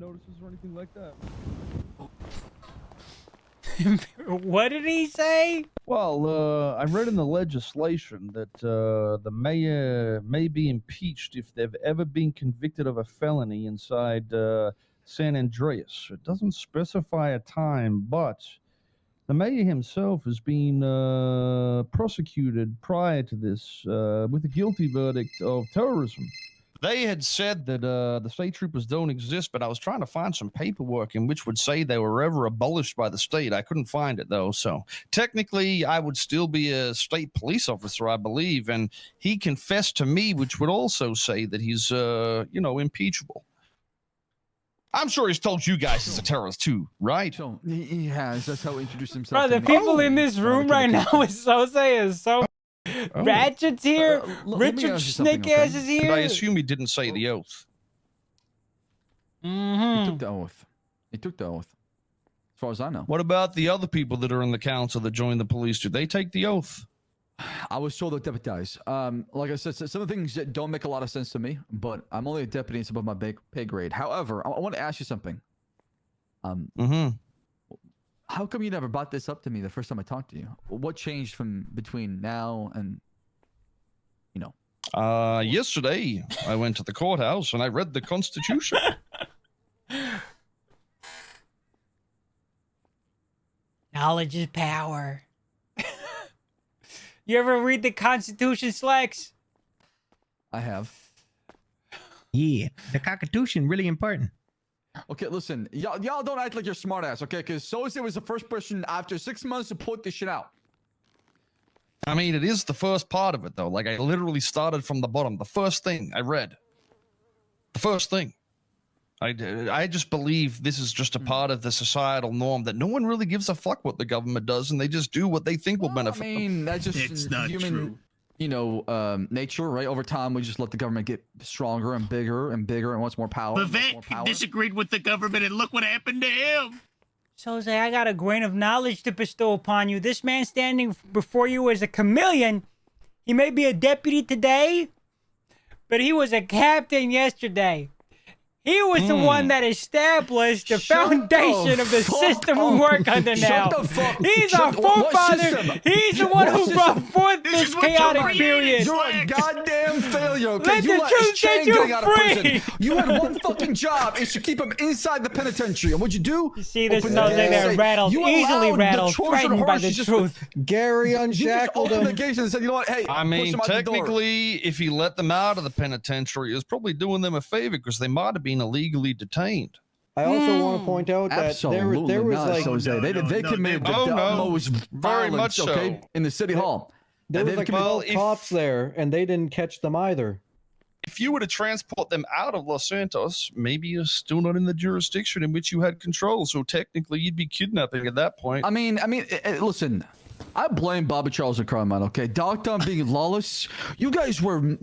notices or anything like that. What did he say? Well, I read in the legislation that the mayor may be impeached if they've ever been convicted of a felony inside San Andreas. It doesn't specify a time, but the mayor himself has been prosecuted prior to this with a guilty verdict of terrorism. They had said that the state troopers don't exist, but I was trying to find some paperwork in which would say they were ever abolished by the state. I couldn't find it, though. So technically, I would still be a state police officer, I believe. And he confessed to me, which would also say that he's, impeachable. I'm sure he's told you guys he's a terrorist, too, right? So he has. That's how he introduced himself. Bro, the people in this room right now with Soze is so... Ratchet's here. Richard Snake Ass is here. But I assume he didn't say the oath. He took the oath. He took the oath. As far as I know. What about the other people that are in the council that joined the police? Did they take the oath? I was told they're deputized. Like I said, some of the things that don't make a lot of sense to me, but I'm only a deputy. It's above my pay grade. However, I want to ask you something. How come you never brought this up to me the first time I talked to you? What changed from between now and, yesterday I went to the courthouse and I read the Constitution. Knowledge is power. You ever read the Constitution, Slacks? I have. Yeah, the Constitution really important. Okay, listen, y'all don't act like you're smart ass, okay? Because Soze was the first person after 6 months to put this shit out. I mean, it is the first part of it, though. Like, I literally started from the bottom. The first thing I read. The first thing. I just believe this is just a part of the societal norm that no one really gives a fuck what the government does, and they just do what they think will benefit them. I mean, that's just it's not human, true. Nature, right? Over time, we just let the government get stronger and bigger and bigger and wants more power. Vivek disagreed with the government, and look what happened to him. Soze, I got a grain of knowledge to bestow upon you. This man standing before you is a chameleon. He may be a deputy today, but he was a captain yesterday. He was the one that established the foundation of the system we work under now. He's our forefather. He's the one who brought forth this chaotic period. You're a goddamn failure, okay? Let the truth set you free. You had one fucking job, is to keep him inside the penitentiary. And what'd you do? You see, this Soze there rattled, easily rattled, frightened by the truth. Gary unshackled him. The gates and said, you know what, hey, I mean, technically, if he let them out of the penitentiary, it was probably doing them a favor because they might have been illegally detained. I also want to point out that there was like they committed the most very much violence, okay, in the city hall. There was like cops there, and they didn't catch them either. If you were to transport them out of Los Santos, maybe you're still not in the jurisdiction in which you had control. So technically, you'd be kidnapping at that point. I mean, listen. I blame Bobby Charles and Carmine, okay? Dogtown being lawless. You guys were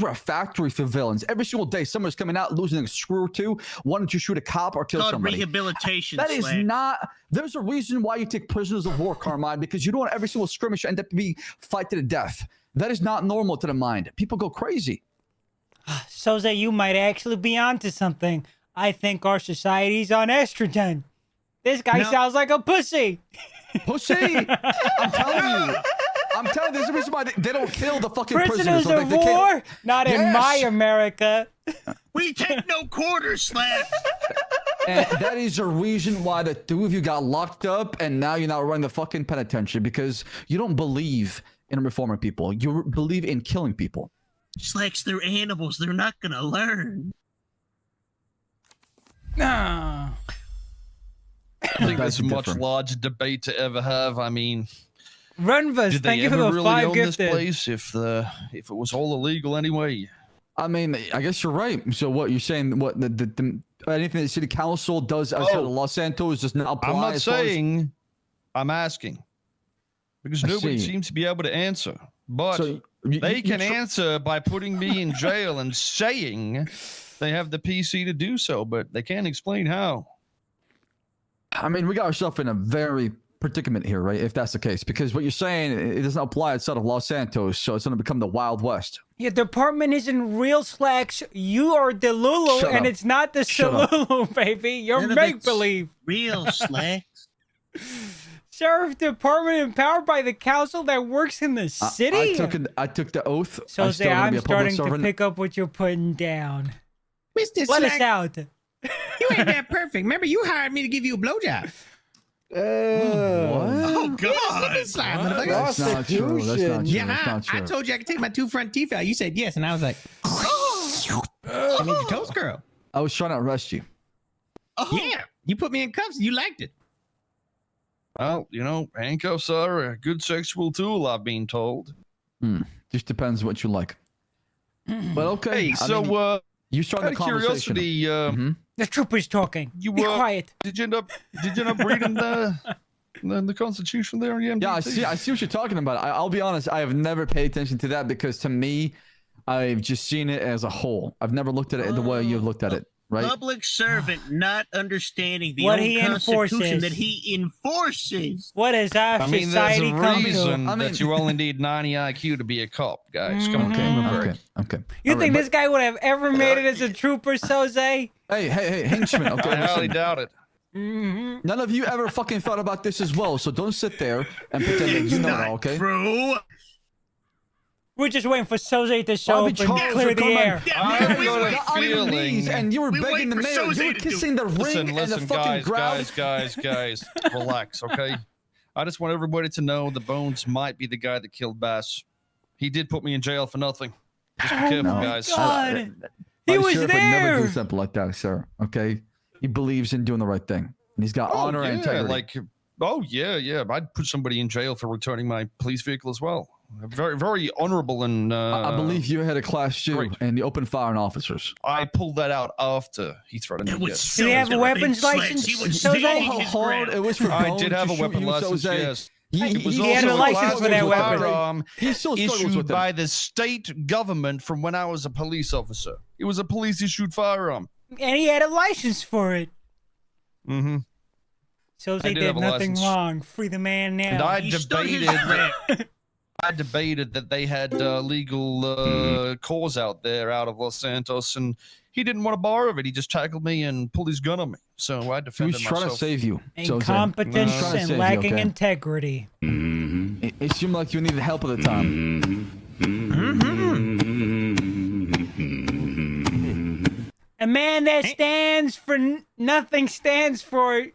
a factory for villains. Every single day, someone's coming out, losing a screw or two, wanting to shoot a cop or kill somebody. Rehabilitation. That is not. There's a reason why you take prisoners of war, Carmine, because you don't want every single skirmish end up to be fight to the death. That is not normal to the mind. People go crazy. Soze, you might actually be onto something. I think our society's on estrogen. This guy sounds like a pussy. Pussy! I'm telling you. There's a reason why they don't kill the fucking prisoners. Prisoners of war? Not in my America. We take no quarters, Slash. And that is a reason why the two of you got locked up and now you're not running the fucking penitentiary, because you don't believe in reforming people. You believe in killing people. Slacks, they're animals. They're not gonna learn. Nah. I think there's a much larger debate to ever have. I mean, Runvas, thank you for the really 5 own gifted. This place if it was all illegal anyway? I mean, I guess you're right. So what you're saying? What the anything the city council does outside of Los Santos does not apply? I'm not saying. I'm asking because nobody seems to be able to answer. But they can answer by putting me in jail and saying they have the PC to do so, but they can't explain how. I mean, we got ourselves in a very predicament here, right? If that's the case, because what you're saying, it doesn't apply outside of Los Santos, so it's going to become the Wild West. Your department isn't real, Slacks. You are the Lulu, Shut and up. it's not the Shut up. Salulu, baby. You're None of make it's believe. Real Slacks. Sheriff Department empowered by the council that works in the city. I took the oath. So I'm still gonna I'm be a public starting to servant. pick up what you're putting down. Mr. Let us Slack, out. you ain't that perfect. Remember, you hired me to give you a blowjob. Oh God! Slide, motherfucker. That's not true. That's not true. Yeah, That's not I true. told you I could take my 2 front teeth out. You said yes, and I was like, I made your toast, girl. I was trying to arrest you. Yeah, you put me in cuffs. You liked it. Well, handcuffs are a good sexual tool, I've been told. Just depends what you like. But okay. Hey, I so mean, you out started of the conversation. curiosity, The trooper's talking. You, Be quiet. did you end up reading the Constitution there? The Yeah, MDT? I see what you're talking about. I'll be honest, I have never paid attention to that because to me, I've just seen it as a whole. I've never looked at it the way you've looked at it, right? Public servant not understanding the What own he Constitution enforces. that he enforces. What has our I mean, there's society a come reason to? I mean- that you only need 90 IQ to be a cop, guys. Come on, Okay, give me a break. okay. You All think right, this guy would have ever made it as a trooper, Soze? but- Hey, henchman. Okay, I highly listen. doubt it. None of you ever fucking thought about this as well, so don't sit there and pretend that It's you know it not all, okay? true. We're just waiting for Soze to show Bobby up and Charles clear would the come in. air. Yeah, I man, we got a wait. Got on your knees feeling. and you were We begging wait the for mayor. Soze You were to do kissing the ring and the Listen, fucking ground. guys, relax, okay? I just want everybody to know the Bones might be the guy that killed Bass. He did put me in jail for nothing. Just be careful, no. guys. God. He My was sheriff would never do there. something like that, sir. Okay, he believes in doing the right thing, and he's got honor and integrity. Yeah. I'd put somebody in jail for returning my police vehicle as well. Very, very honorable and. I believe you had a class 2 great. and you opened fire on officers. I pulled that out after he threatened That me. was Yes. Did he have a Soze, weapons big license? Slacks. He was Soze? You know standing how his hard ground. it was for I Bones did to have a shoot weapon you, license. Soze? Yes. He It was He had a also license for that a weapon. firearm He still struggles with issued it. by the state government from when I was a police officer. It was a police issued firearm. And he had a license for it. Mm-hmm. Soze I did did have a nothing license. wrong. Free the man now. And I He stood his debated. ground. I debated that they had legal cause out there out of Los Santos, and he didn't want to borrow it. He just tackled me and pulled his gun on me. So I He defended was trying myself. to save you. Soze. Incompetence Trying to save and you, lacking okay? integrity. It seemed like you needed help at the time. A man that stands for nothing stands for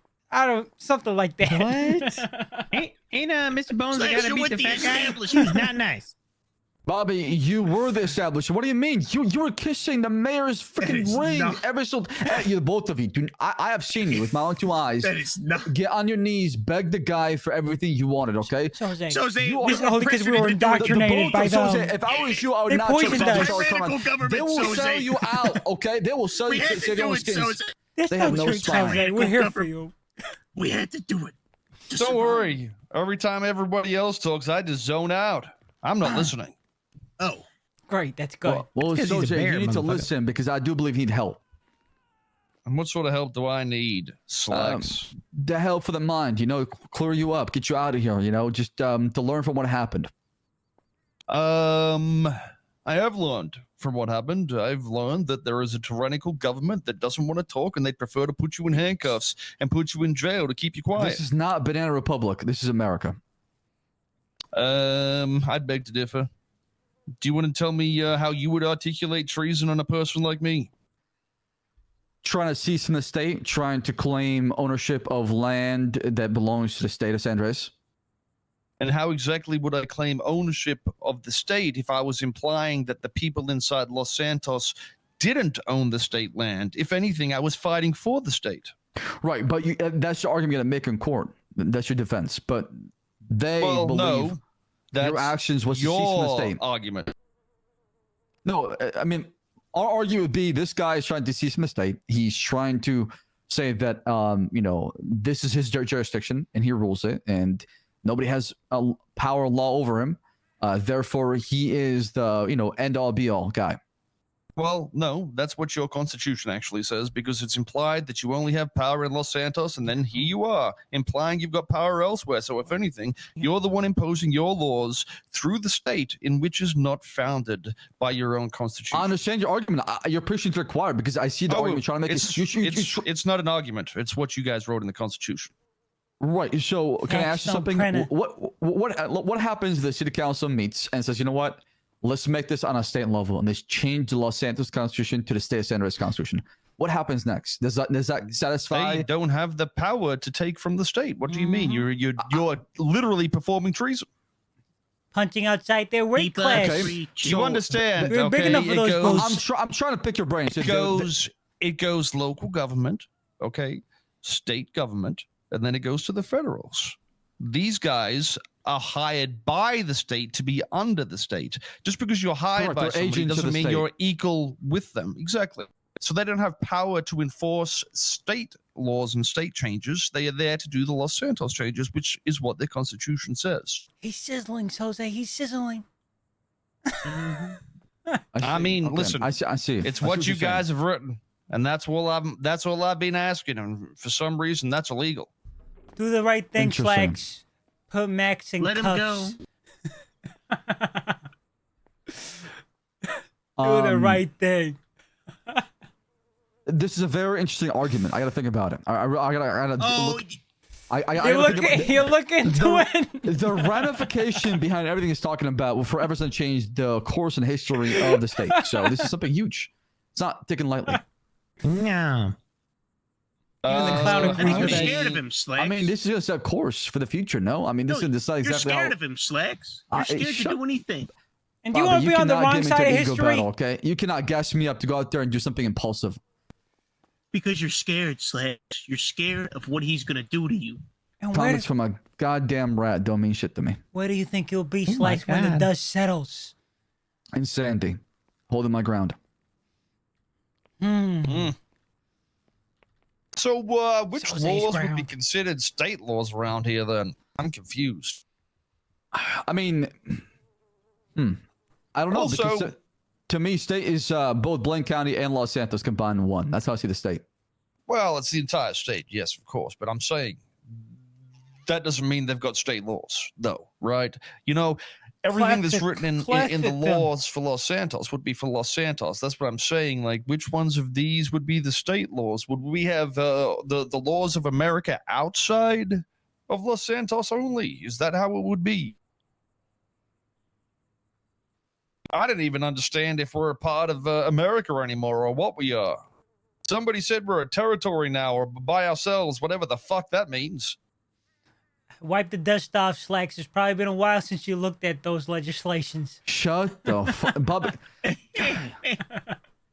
something like that. What? ain't Mr. Bones the guy Slash, that you're beat with the the fat guy? establishment. He's not nice. Bobby, you were the establishment. What do you mean? You were kissing the mayor's is freaking ring not- every so. You both of you. I have seen you with my own 2 eyes. That is not. Get on your knees, beg the guy for everything you wanted. Okay. Soze. Soze, You are- this is only because we were precedent to do it. indoctrinated by both of them. Soze, if I was you, I would They not trust poisoned Bobby us. Charles Carmine. Tyrannical government, They will Soze. sell you out. Okay. They will sell We you had to do it, skins. Soze. That's They not have no true, spine. Soze. We're here for you. We had to do it. to Don't survive. worry. Every time everybody else talks, I just zone out. I'm not listening. Oh, Great, that's good. Well, It's 'cause he's a Soze, bear, you need to motherfucker. listen because I do believe you need help. And what sort of help do I need? Slacks. The help for the mind, clear you up, get you out of here, just to learn from what happened. I have learned from what happened. I've learned that there is a tyrannical government that doesn't want to talk, and they prefer to put you in handcuffs and put you in jail to keep you quiet. This is not Banana Republic. This is America. I'd beg to differ. Do you want to tell me how you would articulate treason on a person like me? Trying to cease from the state, trying to claim ownership of land that belongs to the state of San Andreas. And how exactly would I claim ownership of the state if I was implying that the people inside Los Santos didn't own the state land? If anything, I was fighting for the state. Right, but that's the argument to make in court. That's your defense. But they Well, believe no, that's your actions was to cease from the your state. argument. No, I mean, our argument would be this guy is trying to cease from the state. He's trying to say that, this is his jurisdiction and he rules it, and nobody has a power law over him. Therefore, he is the, end all be all guy. Well, no, that's what your constitution actually says, because it's implied that you only have power in Los Santos, and then here you are, implying you've got power elsewhere. So if anything, you're the one imposing your laws through the state in which is not founded by your own constitution. I understand your argument. Your patience required because I see the argument trying to make it's not an argument. It's what you guys wrote in the constitution. Right. So can I ask you something? Brennan. What happens if the city council meets and says, you know what? Let's make this on a state level, and let's change the Los Santos Constitution to the state of San Andreas Constitution. What happens next? Does that satisfy? They don't have the power to take from the state. What do you mean? You're literally performing treason. Punching outside their weight Keep class. Okay. You understand? We're big okay? enough for It those goes- votes. I'm trying to pick your brain. It goes local government, okay, state government, and then it goes to the federals. These guys are hired by the state to be under the state. Just because you're hired Correct, by they're somebody agents of doesn't the mean state. you're equal with them. Exactly. So they don't have power to enforce state laws and state changes. They are there to do the Los Santos changes, which is what their constitution says. He's sizzling, Soze. He's sizzling. I mean, listen, I see. It's what you guys have written, and that's all I've been asking. And for some reason, that's illegal. Do the right thing, Interesting. Slacks. Put Max in Let him cuffs. go. Do the right thing. This is a very interesting argument. I got to think about it. I gotta Oh, look. I gotta think about You look into it. the ramification behind everything he's talking about will forever change the course and history of the state. So this is something huge. It's not taken lightly. No. Even the clown I agrees think you're with that. scared of him, Slacks. I mean, this is just a course for the future. No, I mean, this No, is decide you're exactly scared how. of him, Slacks. You're scared to shut- do anything. And do you Bobby, want to be on the cannot wrong get me side of into an ego history? battle, okay? You cannot gas me up to go out there and do something impulsive. Because you're scared, Slacks. You're scared of what he's going to do to you. And where, Comments from a goddamn rat don't mean shit to me. where do you think you'll be, Oh my Slacks, when the God. dust settles? Insanity. Holding my ground. So, which Soze's laws would be ground. considered state laws around here? Then I'm confused. I mean, I don't know. Also- because to me, state is both Blaine County and Los Santos combined in one. That's how I see the state. Well, it's the entire state, yes, of course. But I'm saying that doesn't mean they've got state laws, though, right? You know, everything that's Classic- written in the classic them. laws for Los Santos would be for Los Santos. That's what I'm saying. Like, which ones of these would be the state laws? Would we have the laws of America outside of Los Santos only? Is that how it would be? I didn't even understand if we're a part of America anymore or what we are. Somebody said we're a territory now or by ourselves, whatever the fuck that means. Wipe the dust off, Slacks. It's probably been a while since you looked at those legislations. Shut the fuck, Bobby.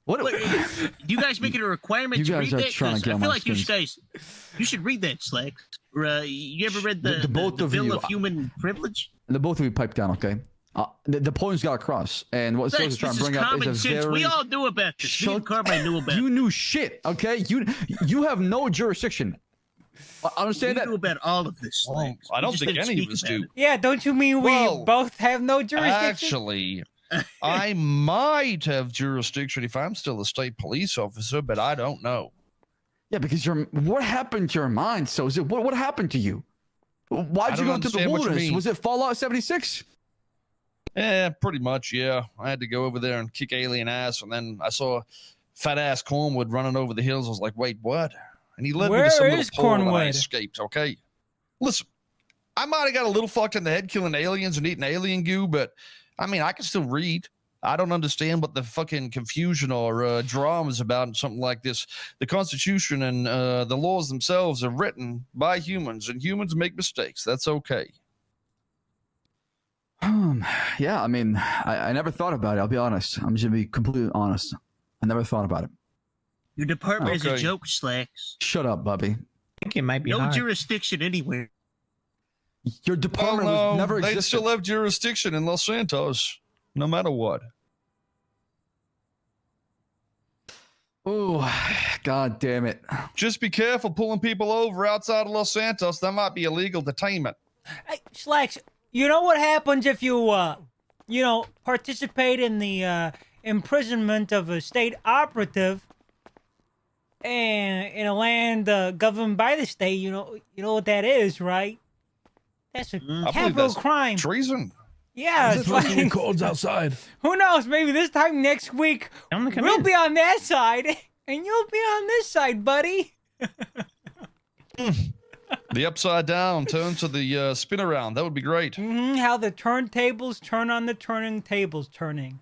What? Look, do you guys make it a requirement You to guys read are that? trying to 'Cause get I on feel my like you skins. guys, you should read that, Slacks. Or, you ever read The the both of Bill you- of Human Privilege? The both of you pipe down, okay? The point's got across, and what Soze Slacks, is trying this to is bring up common is a sense. very. We all knew about this. Me and Carmine knew about it. You knew shit, okay? You have no jurisdiction. I understand We that. knew about all of this, Well, Slacks. I We don't just think didn't any of speak us about do. it. Yeah, don't you mean we Well, both have no jurisdiction? Actually, I might have jurisdiction if I'm still a state police officer, but I don't know. Yeah, because what happened to your mind, Soze? What happened to you? Why'd I you don't go to the understand what you wilderness? mean. Was it Fallout 76? Yeah, pretty much, yeah. I had to go over there and kick alien ass, and then I saw fat ass Cornwood running over the hills. I was like, wait, what? And he led me Where to some is little pole, and I Cornwood? escaped, okay? Listen, I might have got a little fucked in the head killing aliens and eating alien goo, but I mean, I can still read. I don't understand what the fucking confusion or drama is about in something like this. The Constitution and the laws themselves are written by humans, and humans make mistakes. That's okay. Yeah, I mean, I never thought about it. I'll be honest. I'm just gonna be completely honest. I never thought about it. Your department is a Okay. joke, Slacks. Shut up, Bubby. I think it might be No hard. jurisdiction anywhere. Your Well, department no, was never they existed. still have jurisdiction in Los Santos, no matter what. Oh, god damn it. Just be careful pulling people over outside of Los Santos. That might be illegal detainment. Hey, Slacks, you know what happens if you, participate in the imprisonment of a state operative and in a land governed by the state. You know what that is, right? That's a I believe capital that's crime. treason. Yeah, Is it's it like like, codes outside? who knows? Maybe this time next week I'm gonna come we'll in. be on that side and you'll be on this side, buddy. The upside down turn to the spin around. That would be great. How the turntables turn on the turning tables turning.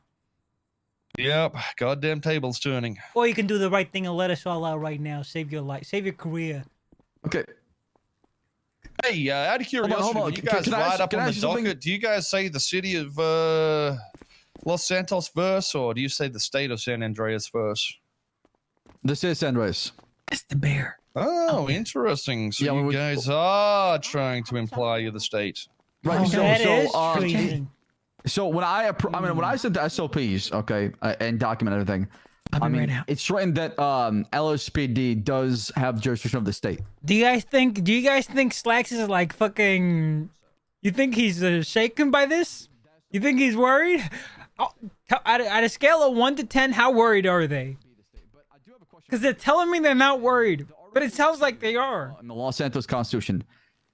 Yep. Goddamn tables turning. Or you can do the right thing and let us all out right now. Save your life. Save your career. Okay. Hey, out of curiosity, hold on. when you guys Can I ride ask- up can I on the ask you something? docket, do you guys say the city of Los Santos first, or do you say the state of San Andreas first? This is San Andreas. That's the bear. Oh, interesting. So Yeah, you we- guys are trying to imply you're the state. Right. That is so treason. So when when I sent the SOPs, okay, and document everything, I'll be right out. it's written that LSPD does have jurisdiction of the state. Do you guys think Slacks is like fucking? You think he's shaken by this? You think he's worried? Oh, at a scale of 1 to 10, how worried are they? Because they're telling me they're not worried, but it sounds like they are. In the Los Santos Constitution,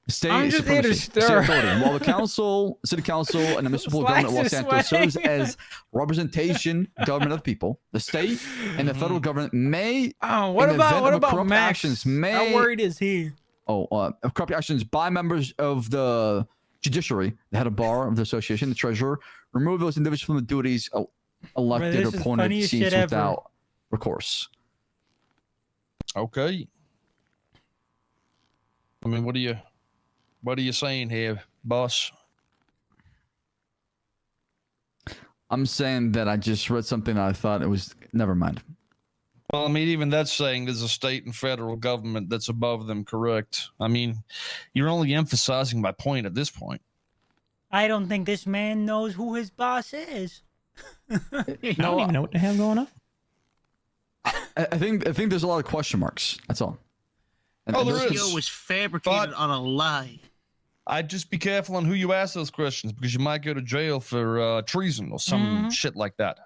state I'm just here to supremacy, state stir. authority. While the council, city council, and the municipal government of Los Slacks is Santos serves sweating. as representation government of the people, the state and the federal government may. Oh, what in the event about of corrupt Max? actions may How worried is he? of corrupt actions by members of the judiciary, the head of bar of the association, the treasurer, remove those individuals from the duties elected this or is appointed funniest seats shit ever. without recourse. Okay. I mean, what are you saying here, boss? I'm saying that I just read something that I thought it was. Never mind. Well, I mean, even that's saying there's a state and federal government that's above them, correct? I mean, you're only emphasizing my point at this point. I don't think this man knows who his boss is. I don't even know what the hell going on. I think there's a lot of question marks. That's all. And Oh, there those- is. Video was fabricated But- on a lie. I'd just be careful on who you ask those questions because you might go to jail for treason or some shit like that.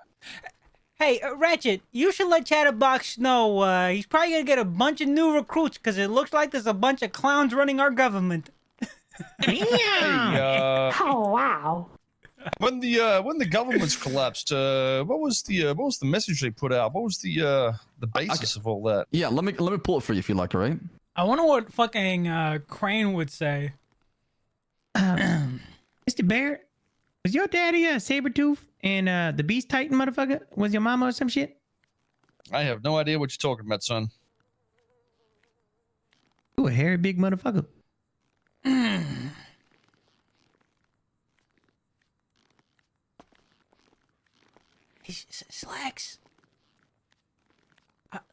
Hey, Ratchet, you should let Chatterbox know he's probably gonna get a bunch of new recruits because it looks like there's a bunch of clowns running our government. Hey, Oh wow. when the governments collapsed, what was the message they put out? What was the basis of all that? Yeah, let me pull it for you if you like. All right. I wonder what fucking Crane would say. Mr. Bear, was your daddy a Sabretooth and the Beast Titan motherfucker? Was your mama or some shit? I have no idea what you're talking about, son. Ooh, a hairy big motherfucker. Slacks.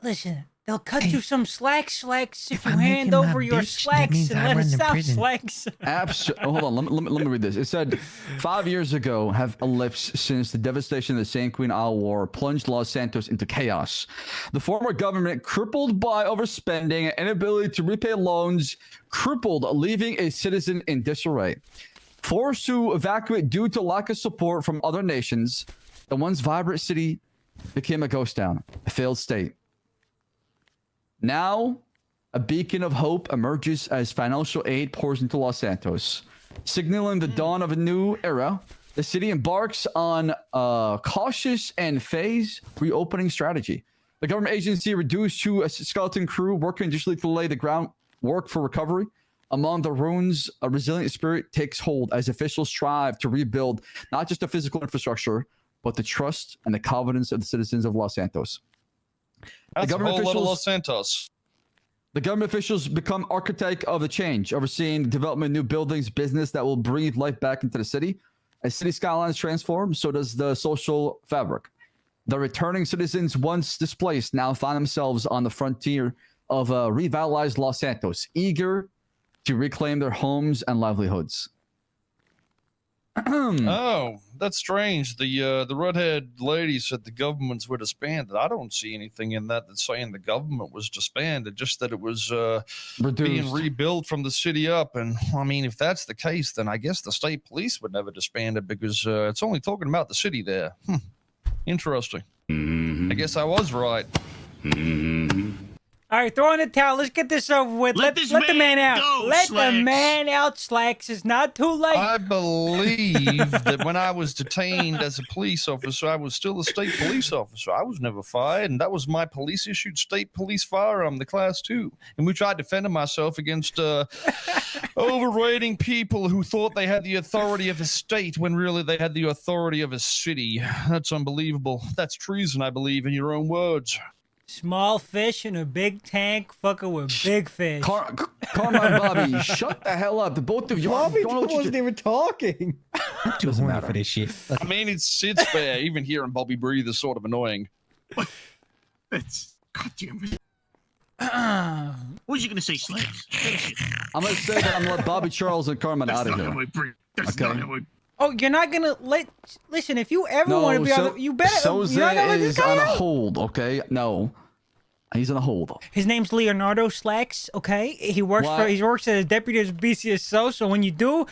Listen, they'll cut you some slacks if if you I make hand him my over your bitch, that slacks means and I let run us the out, prison. slacks. Hold on. Let me read this. It said 5 years ago have elapsed since the devastation of the San Queen Isle War plunged Los Santos into chaos. The former government, crippled by overspending and inability to repay loans, leaving a citizen in disarray. Forced to evacuate due to lack of support from other nations, the once vibrant city became a ghost town, a failed state. Now, a beacon of hope emerges as financial aid pours into Los Santos. Signaling the dawn of a new era, the city embarks on a cautious and phased reopening strategy. The government agency reduced to a skeleton crew working additionally to lay the groundwork for recovery. Among the ruins, a resilient spirit takes hold as officials strive to rebuild not just the physical infrastructure, but the trust and the confidence of the citizens of Los Santos. That's government a whole lot of officials- Los Santos. The government officials become architect of the change, overseeing the development of new buildings, business that will breathe life back into the city. As city skylines transform, so does the social fabric. The returning citizens, once displaced, now find themselves on the frontier of a revitalized Los Santos, eager to reclaim their homes and livelihoods. Oh, that's strange. The redhead lady said the governments were disbanded. I don't see anything in that that's saying the government was disbanded, just that it was being Reduced. rebuilt from the city up. And I mean, if that's the case, then I guess the state police would never disband it because it's only talking about the city there. Interesting. I guess I was right. All right, throw in the towel. Let's get this over with. Let Let the man out. go, Let the Slacks. man out, Slacks. It's not too late. I believe that when I was detained as a police officer, I was still a state police officer. I was never fired, and that was my police-issued state police firearm, the Class 2, in which I defended myself against overrating people who thought they had the authority of a state when really they had the authority of a city. That's unbelievable. That's treason, I believe, in your own words. Small fish in a big tank fucking with big fish. Carmine, Bobby, shut the hell up. The both of you. Bobby don't know what you wasn't even talking. I'm too horny for this shit. I mean, it's fair. Even hearing Bobby breathe is sort of annoying. That's goddamn it. What was you gonna say, Slacks? Finish it. I'm gonna say that I'm gonna let Bobby Charles and Carmine That's out of not here. how I breathe. That's Okay. not how I. Oh, you're not gonna listen, if you ever want to be on the, you better, Soze you're not gonna let this is guy on a out. hold, okay? No. He's on a hold. His name's Leonardo Slacks, okay? He works What? he works as a deputy of BCSO, so when you do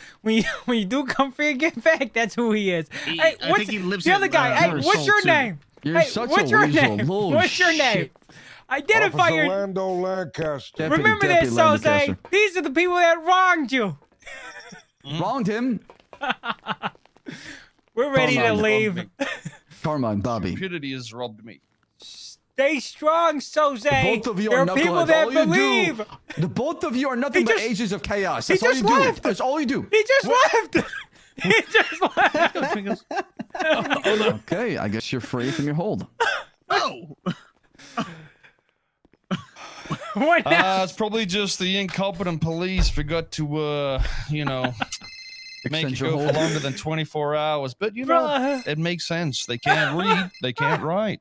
come for your get back, that's who he is. He- Hey, I what's think he lives the in, other guy? Hey, North what's your Seoul, too. name? You're Hey, such what's a your weasel. name? Oh, What's your shit. name? Identify Officer your Lando Lancaster. Deputy- Remember that, Deputy Soze. Lancaster. These are the people that wronged you. Wronged him. We're ready to Carmine. leave. Carmine, Bobby. Stupidity has robbed me. Stay strong, Soze. Both of you there are are people knuckleheads. that All you believe. do, the both of you are nothing He but just- agents of chaos. he That's all just you do. left. That's all you do. He just left. He just left. Okay, I guess you're free from your hold. Oh, What now? It's probably just the incompetent police forgot to, make Extend it your go for hold. longer than 24 hours. But, Bruh. it makes sense. They can't read. They can't write.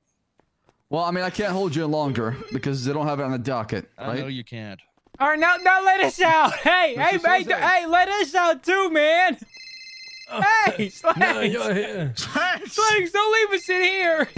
Well, I mean, I can't hold you longer because they don't have it on the docket, I know right? you can't. All right, now let us out. Hey, Mr. Soze. hey, let us out too, man. Hey, Slacks. Slacks. Slacks, don't leave us in here.